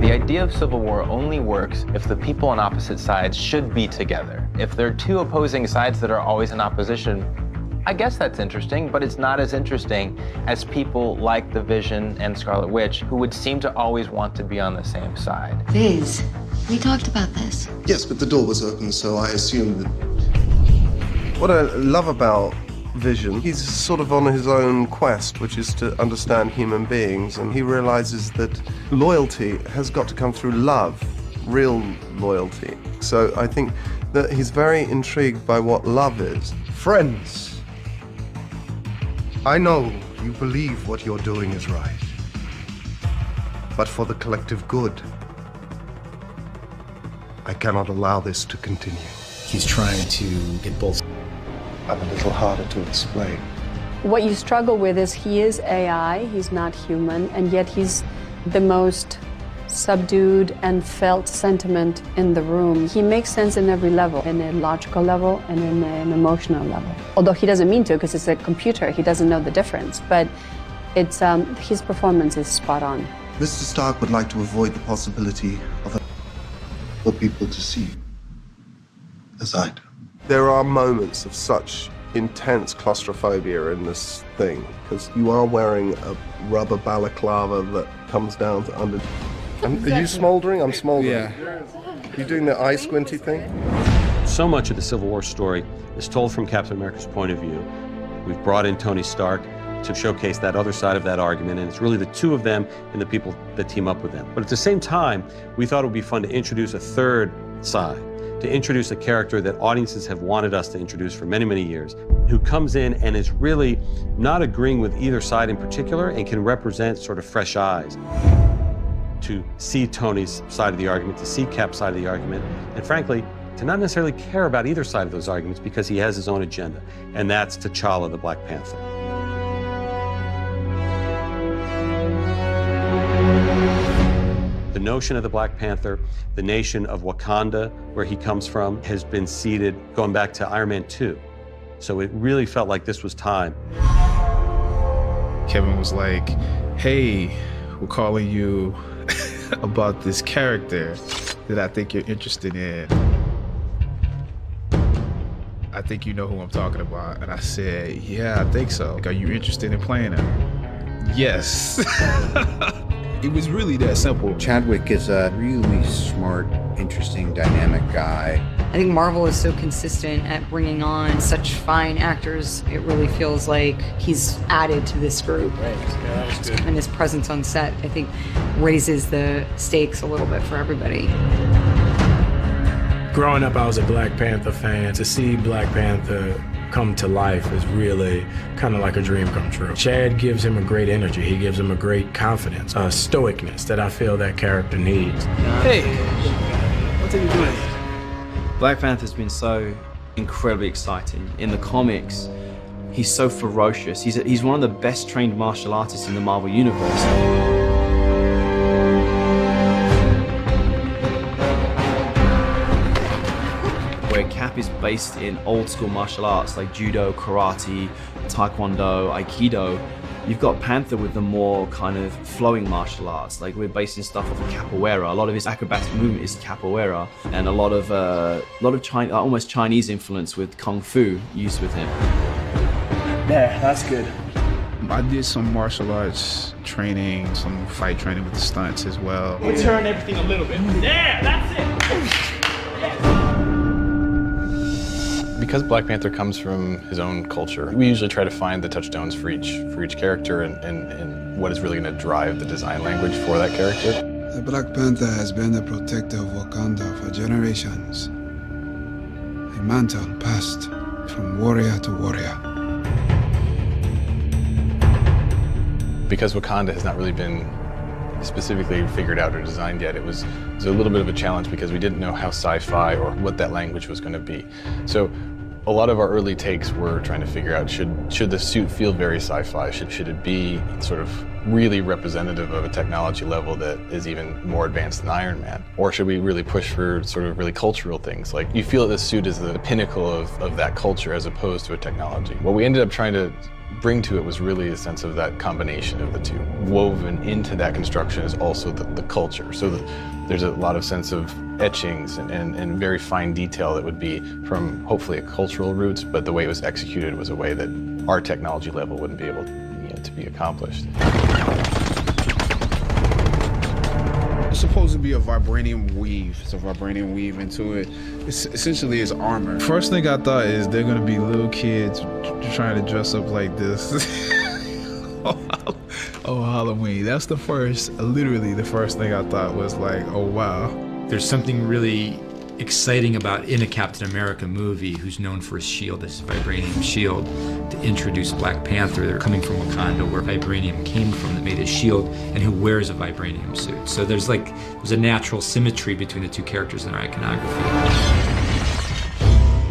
The idea of civil war only works if the people on opposite sides should be together. If there are two opposing sides that are always in opposition, I guess that's interesting, but it's not as interesting as people like the Vision and Scarlet Witch who would seem to always want to be on the same side. Viz, we talked about this. Yes, but the door was open, so I assumed that... What I love about Vision, he's sort of on his own quest, which is to understand human beings, and he realizes that loyalty has got to come through love, real loyalty. So I think that he's very intrigued by what love is. Friends, I know you believe what you're doing is right, but for the collective good, I cannot allow this to continue. He's trying to get both. I'm a little harder to explain. What you struggle with is he is AI, he's not human, and yet he's the most subdued and felt sentiment in the room. He makes sense in every level, in a logical level and in an emotional level. Although he doesn't mean to, because it's a computer, he doesn't know the difference, but it's his performance is spot on. Mr. Stark would like to avoid the possibility of for people to see you as I do. There are moments of such intense claustrophobia in this thing, because you are wearing a rubber balaclava that comes down to under... Are you smouldering? I'm smouldering. Yeah. You doing the eye squinty thing? So much of the Civil War story is told from Captain America's point of view. We've brought in Tony Stark to showcase that other side of that argument, and it's really the two of them and the people that team up with them. But at the same time, we thought it would be fun to introduce a third side, to introduce a character that audiences have wanted us to introduce for many, many years, who comes in and is really not agreeing with either side in particular and can represent sort of fresh eyes to see Tony's side of the argument, to see Cap's side of the argument, and frankly, to not necessarily care about either side of those arguments because he has his own agenda, and that's T'Challa, the Black Panther. The notion of the Black Panther, the nation of Wakanda, where he comes from, has been seeded going back to Iron Man 2. So it really felt like this was time. Kevin was like, hey, we're calling you about this character that I think you're interested in. I think you know who I'm talking about. And I said, yeah, I think so. Like, are you interested in playing him? Yes. It was really that simple. Chadwick is a really smart, interesting, dynamic guy. I think Marvel is so consistent at bringing on such fine actors. It really feels like he's added to this group. Right. Yeah, that was good. And his presence on set, I think, raises the stakes a little bit for everybody. Growing up, I was a Black Panther fan. To see Black Panther come to life is really kind of like a dream come true. Chad gives him a great energy. He gives him a great confidence, a stoicness that I feel that character needs. Hey, what are you doing? Black Panther's been so incredibly exciting. In the comics, he's so ferocious. He's one of the best trained martial artists in the Marvel Universe. Where Cap is based in old school martial arts like judo, karate, taekwondo, aikido, you've got Panther with the more kind of flowing martial arts. Like, we're basing stuff off of capoeira. A lot of his acrobatic movement is capoeira, and a lot of almost Chinese influence with kung fu used with him. There, that's good. I did some martial arts training, some fight training with the stunts as well. We'll turn everything a little bit. There, that's it. Because Black Panther comes from his own culture, we usually try to find the touchstones for each character and what is really going to drive the design language for that character. The Black Panther has been the protector of Wakanda for generations. A mantle passed from warrior to warrior. Because Wakanda has not really been specifically figured out or designed yet, it was a little bit of a challenge because we didn't know how sci-fi or what that language was going to be. So a lot of our early takes were trying to figure out, should the suit feel very sci-fi? Should it be sort of really representative of a technology level that is even more advanced than Iron Man? Or should we really push for sort of really cultural things? Like, you feel that this suit is the pinnacle of that culture as opposed to a technology. What we ended up trying to bring to it was really a sense of that combination of the two. Woven into that construction is also the culture. So there's a lot of sense of etchings and very fine detail that would be from hopefully a cultural roots, but the way it was executed was a way that our technology level wouldn't be able to be accomplished. It's supposed to be a vibranium weave. It's a vibranium weave into it. It's essentially it's armor. First thing I thought is they're gonna be little kids trying to dress up like this. Oh, Halloween. That's literally the first thing I thought was like, oh wow. There's something really exciting about in a Captain America movie who's known for his shield, this vibranium shield, to introduce Black Panther. They're coming from Wakanda where vibranium came from that made his shield and who wears a vibranium suit. So there's a natural symmetry between the two characters in our iconography.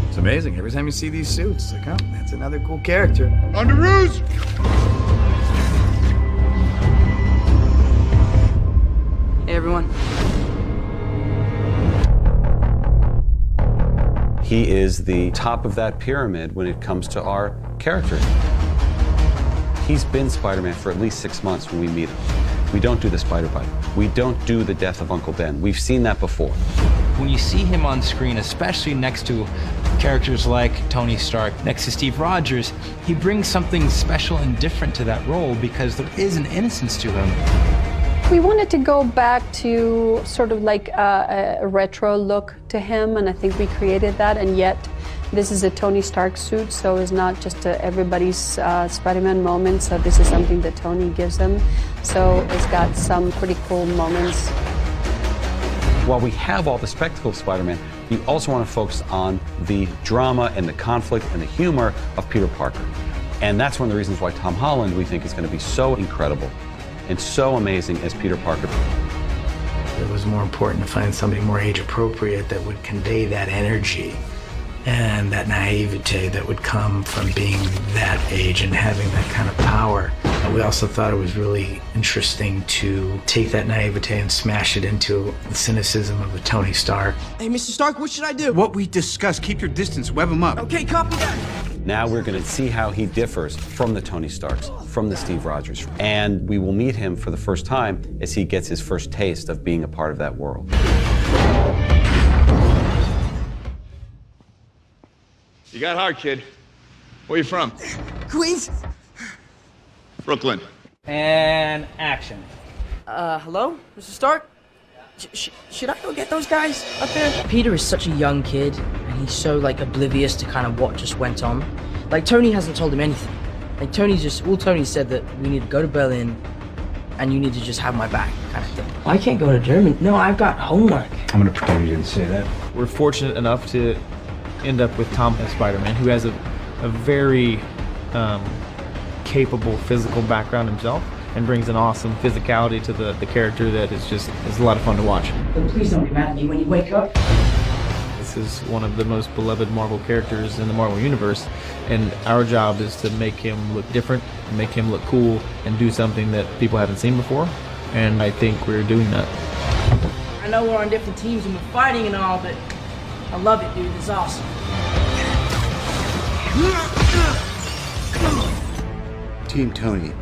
It's amazing. Every time you see these suits, it's like, oh, that's another cool character. On the roost! Hey everyone. He is the top of that pyramid when it comes to our character. He's been Spider-Man for at least 6 months when we meet him. We don't do the spider bite. We don't do the death of Uncle Ben. We've seen that before. When you see him on screen, especially next to characters like Tony Stark, next to Steve Rogers, he brings something special and different to that role because there is an innocence to him. We wanted to go back to sort of like a retro look to him, and I think we created that, and yet this is a Tony Stark suit, so it's not just everybody's Spider-Man moment, so this is something that Tony gives him. So it's got some pretty cool moments. While we have all the spectacle of Spider-Man, we also want to focus on the drama and the conflict and the humor of Peter Parker. And that's one of the reasons why Tom Holland, we think, is going to be so incredible and so amazing as Peter Parker. It was more important to find somebody more age appropriate that would convey that energy and that naivete that would come from being that age and having that kind of power. And we also thought it was really interesting to take that naivete and smash it into the cynicism of a Tony Stark. Hey, Mr. Stark, what should I do? What we discussed, keep your distance, web him up. Okay, copy that. Now we're going to see how he differs from the Tony Starks, from the Steve Rogers. And we will meet him for the first time as he gets his first taste of being a part of that world. You got hard, kid. Where you from? Queens. Brooklyn. And action. Hello, Mr. Stark? Should I go get those guys up there? Peter is such a young kid, and he's so, oblivious to kind of what just went on. Tony hasn't told him anything. Tony said that we need to go to Berlin, and you need to just have my back, kind of thing. I can't go to Germany. No, I've got homework. I'm gonna pretend you didn't say that. We're fortunate enough to end up with Tom as Spider-Man, who has a very capable physical background himself, and brings an awesome physicality to the character that is a lot of fun to watch. But please don't be mad at me when you wake up. This is one of the most beloved Marvel characters in the Marvel Universe, and our job is to make him look different, make him look cool, and do something that people haven't seen before, and I think we're doing that. I know we're on different teams and we're fighting and all, but I love it, dude. It's awesome. Team Tony.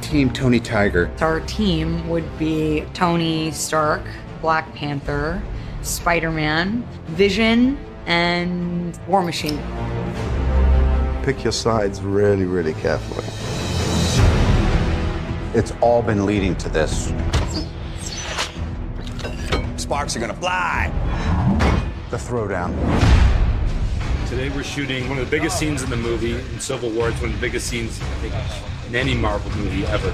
Team Tony Tiger. Our team would be Tony Stark, Black Panther, Spider-Man, Vision, and War Machine. Pick your sides really, really carefully. It's all been leading to this. Sparks are gonna fly. The throwdown. Today we're shooting one of the biggest scenes in the movie. In Civil War, it's one of the biggest scenes, I think, in any Marvel movie ever.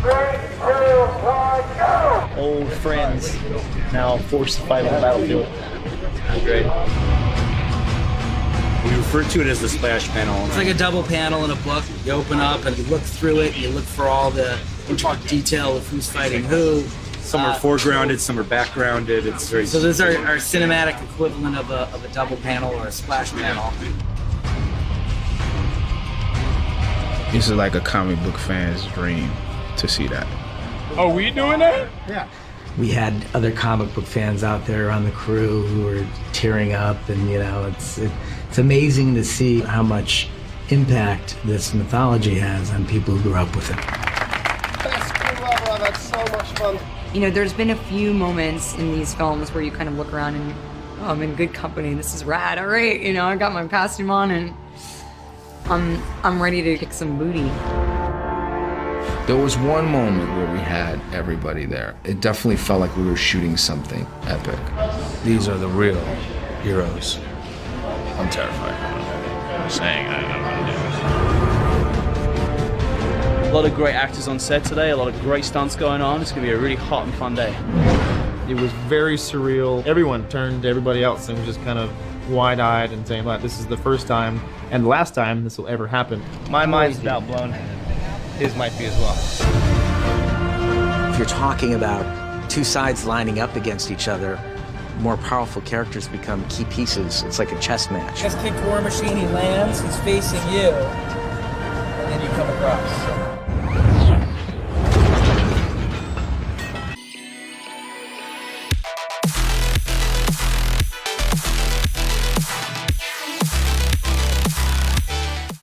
Old friends, now forced to fight on the battlefield. Great. We refer to it as the splash panel. It's like a double panel in a book. You open up and you look through it, and you look for all the intricate detail of who's fighting who. Some are foregrounded, some are backgrounded. It's very. So this is our cinematic equivalent of a double panel or a splash panel. This is like a comic book fan's dream to see that. Oh, we doing that? Yeah. We had other comic book fans out there on the crew who were tearing up, and you know, it's amazing to see how much impact this mythology has on people who grew up with it. Best crew ever. I've had so much fun. You know, there's been a few moments in these films where you kind of look around and, oh, I'm in good company. This is rad. All right, you know, I got my costume on and I'm ready to kick some booty. There was one moment where we had everybody there. It definitely felt like we were shooting something epic. These are the real heroes. I'm terrified. I'm saying I don't want to do this. A lot of great actors on set today, a lot of great stunts going on. It's going to be a really hot and fun day. It was very surreal. Everyone turned to everybody else and was just kind of wide-eyed and saying, "Wow, this is the first time and the last time this will ever happen." My mind's about blown. His might be as well. If you're talking about two sides lining up against each other, more powerful characters become key pieces. It's like a chess match. Just kicked War Machine, he lands, he's facing you, and then you come across.